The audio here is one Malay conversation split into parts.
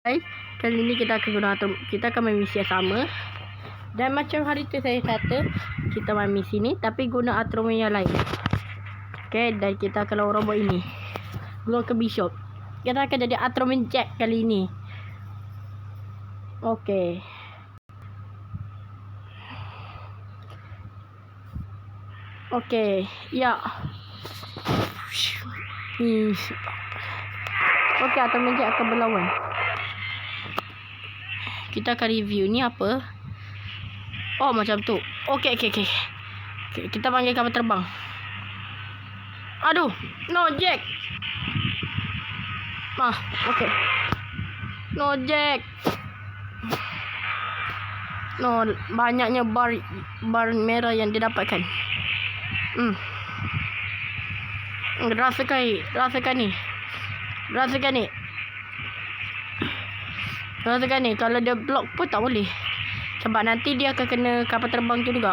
Guys, kali ni kita akan guna kita akan main misi yang sama. Dan macam hari tu saya kata, kita main misi ni tapi guna Atroman yang lain. Okay, dan kita akan lawan robot ini. Guna ke Bishop. Kita akan jadi Atroman Jack kali ni. Okay. Okay, ya. Okay, Atroman Jack akan berlawan. Kita akan review ni apa. Oh, macam tu. Okay. Kita panggil kapal terbang. Aduh. No, Jack. Okay. No, Jack. No, banyaknya bar merah yang dia dapatkan. Rasakan ni. Rasakan ni, kalau dia block pun tak boleh. Sebab nanti dia akan kena kapal terbang tu juga.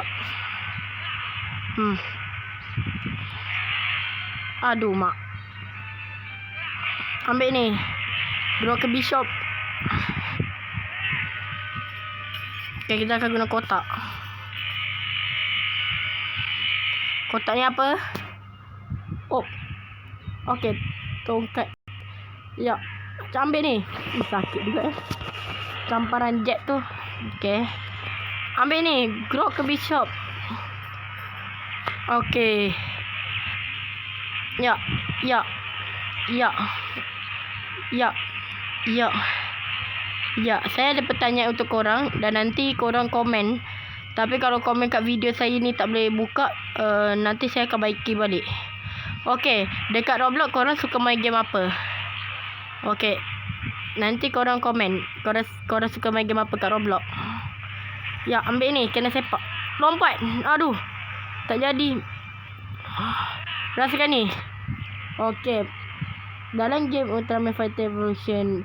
Aduh, mak. Ambil ni. Draw ke Bishop. Okay, kita akan guna kotak. Kotak ni apa? Oh. Okay, tongkat. Ya. Ambil ni. Sakit juga camparan jet tu. Okay. Ambil ni. Grow ke Bishop. Okay. Ya. Saya ada pertanyaan untuk korang. Dan nanti korang komen. Tapi kalau komen kat video saya ni tak boleh buka, nanti saya akan baiki balik. Okay. Dekat Roblox korang suka main game apa? Okay. Nanti korang komen. Korang suka main game apa kat Roblox? Ya, ambil ni. Kena sepak. Lompat. Aduh. Tak jadi. Rasakan ni. Okay. Dalam game Ultraman Fighter Evolution.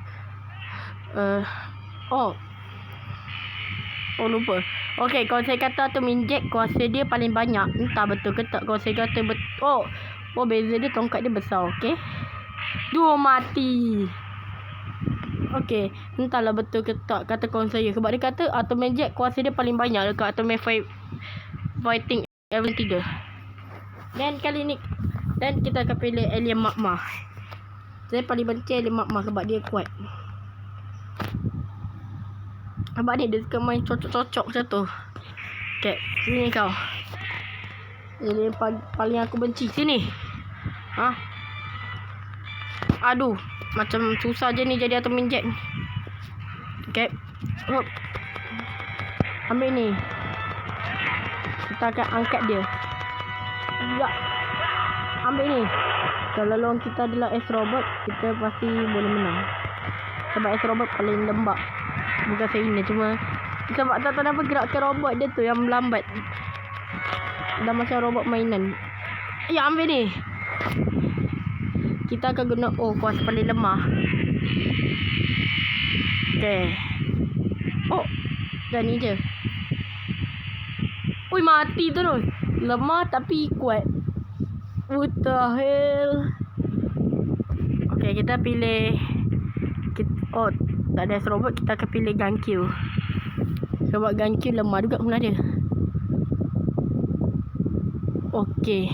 Lupa. Okay, kalau saya kata Atroman Jack, kuasa dia paling banyak. Entah betul ke tak. Kalau saya kata betul. Beza dia tongkat dia besar. Okay. Dua mati. Okay. Entahlah betul ke tak kata kawan saya. Sebab dia kata Atroman Jack kuasa dia paling banyak dekat Atroman Fighting Evolution 3. Dan kali ni kita akan pilih Alien Magma. Saya paling benci Alien Magma sebab dia kuat. Sebab ni dia suka main cocok-cocok macam tu. Okay, sini kau. Ini paling aku benci. Sini. Aduh, macam susah je ni jadi Atroman Jack. Okay. Ambil ni. Kita akan angkat dia. Ya. Ambil ni. Kalau lawan kita adalah S-Robot, kita pasti boleh menang. Sebab S-Robot paling lembab. Bukan saya ini, cuma sebab tak tahu kenapa gerakkan robot dia tu yang melambat. Dah macam robot mainan. Ya, ambil ni. Kita akan guna kuasa paling lemah. Okay. Dah ni je. Ui, mati terus. Lemah tapi kuat. What the hell. Okay, kita pilih. Tak ada S-Robot, kita akan pilih Gankyu. Sebab Gankyu lemah juga guna dia. Okay.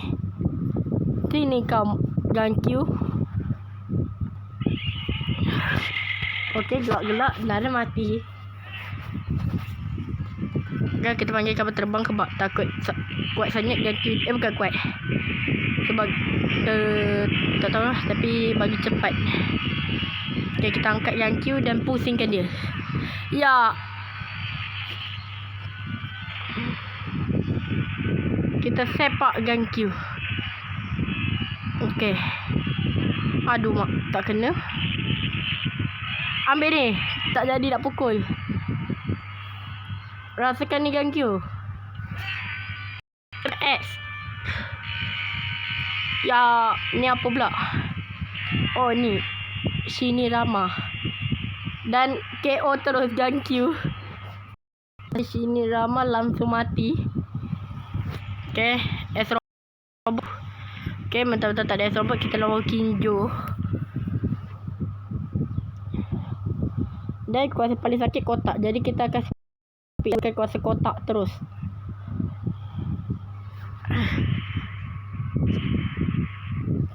Sini kau Gankyu. Okay, gelak-gelak. Dah mati. Kan kita panggil kapal terbang sebab takut kuat sangat Gankyu. Bukan kuat. Sebab tak tahu lah. Tapi bagi cepat. Okay, kita angkat Gankyu dan pusingkan dia. Ya. Kita sepak Gankyu. Okay. Aduh, mak. Tak kena. Ambil ni. Tak jadi nak pukul. Rasakan ni Gankyu. X. Ya. Ni apa pula? Ni. Sini Rama. Dan KO terus Gankyu. Sini Rama langsung mati. Okay. S-Robot. Okay, mentang-mentang tak ada S-Robot, kita lawan Kinjo. Dan kuasa paling sakit kotak. Jadi kita akan pilih kuasa kotak terus.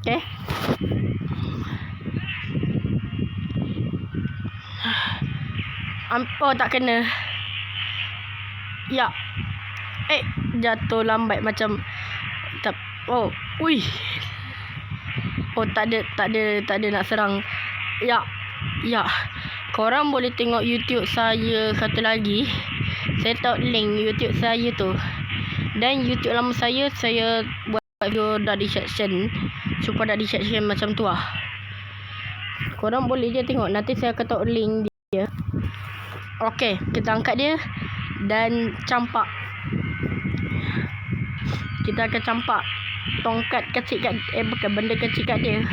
Okay. Oh, tak kena. Ya. Jatuh lambat macam tak. Oh, ui. Oh, tak ada nak serang. Ya. Korang boleh tengok YouTube saya satu lagi. Saya tahu link YouTube saya tu. Dan YouTube lama saya buat video dari section. Supaya dari section macam tu lah. Korang boleh je tengok. Nanti saya akan tahu link dia. Okey, kita angkat dia dan campak. Kita akan campak tongkat kecil kat bukan benda kecil kat dia.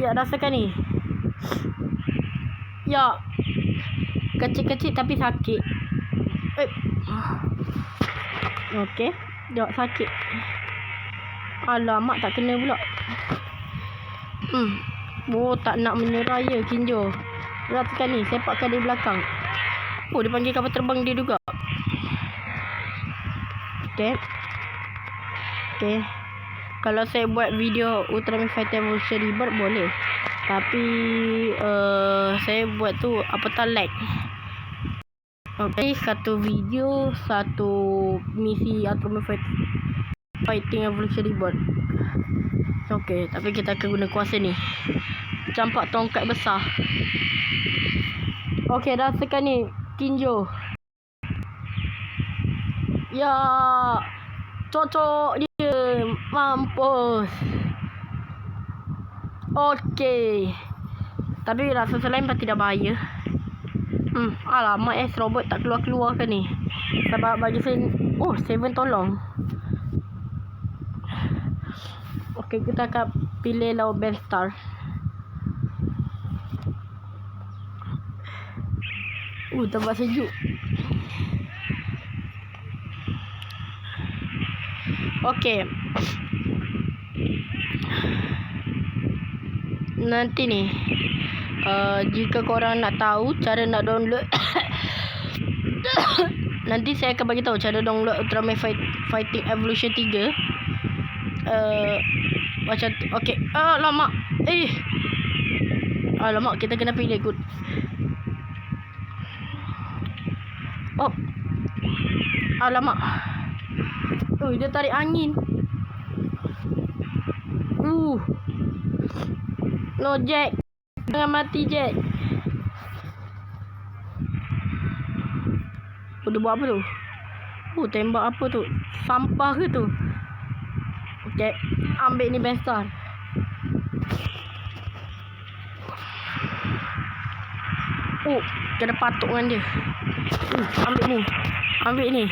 Ya, rasakan ni. Ya. Kecil-kecil tapi sakit. Okey, jauh sakit. Alamak, tak kena pula. Oh, tak nak menyerah ya kinjo. Rasakan ni, sepakkan di belakang. Oh, dia panggil kapal terbang dia juga. Okey. Kalau saya buat video Ultraman Fighter Evolution Rebirth boleh. Tapi saya buat tu apatah lag. Okey, satu video, satu misi Ultraman Fighting Evolution Rebirth. Okey, tapi kita akan guna kuasa ni. Campak tongkat besar. Okey, rasakan ni tinju. Ya. Cocok dia. Mampus. Okey. Tapi rasa selain pun tidak bahaya. Alamak, robot tak keluar-keluar ke ni. Sebab bagi saya. Oh, 7 tolong. Okey, kita akan pilih lawan Benstar. Tempat sejuk. Okey. Nanti ni jika korang nak tahu cara nak download nanti saya akan bagi tahu cara download Ultraman Fighting Evolution 3. Macam tu. Okey. Alamak. Alamak, kita kena pilih good. Oh. Alamak. Dia tarik angin. No, Jack. Jangan mati, Jack. Dia buat apa tu? Tembak apa tu? Sampah ke tu? Okey, ambil ni Benstar. Kena patuk dengan dia. Ambil ni.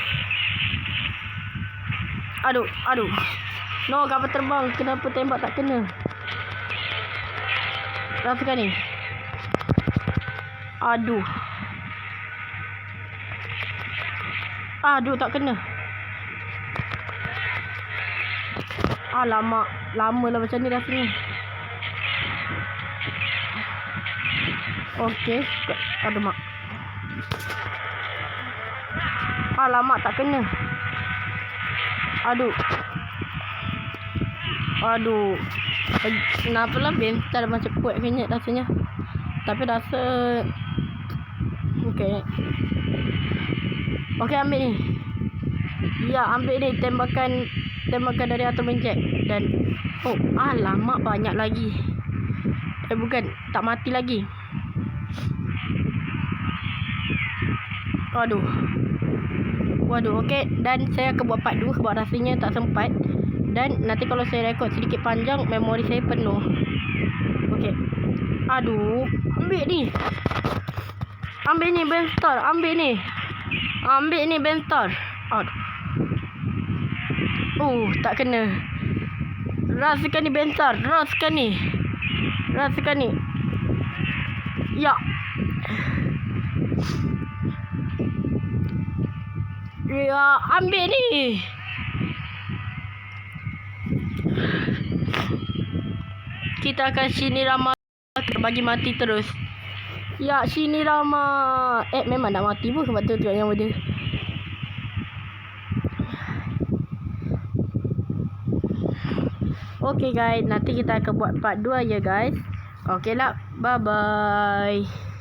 Aduh. No, kapal terbang. Kenapa tembak tak kena? Rasakan ni. Aduh, tak kena. Alamak, lama lah macam ni rasanya. Okey. Aduh, mak. Alamak, tak kena. Aduh. Kenapa lah Benstar macam kuat kenyat rasanya. Tapi rasa Okey, ambil ni. Ya, ambil ni. Tembakan dari Ultraman Jack. Dan alamak, banyak lagi. Bukan, tak mati lagi. Waduh, okey. Dan saya akan buat part 2 sebab rasanya tak sempat. Dan nanti kalau saya rekod sedikit panjang, memori saya penuh. Okey. Aduh, ambil ni Benstar. Ambil ni Benstar. Aduh. Tak kena. Rasakan ni Benstar. Rasakan ni. Ya. Ya, ambil ni. Kita akan sini ramai bagi mati terus. Ya, sini Rama. Memang nak mati pun sebab tu tengok yang dia. Okay guys, nanti kita akan buat part 2 ya guys. Okay lah, bye bye.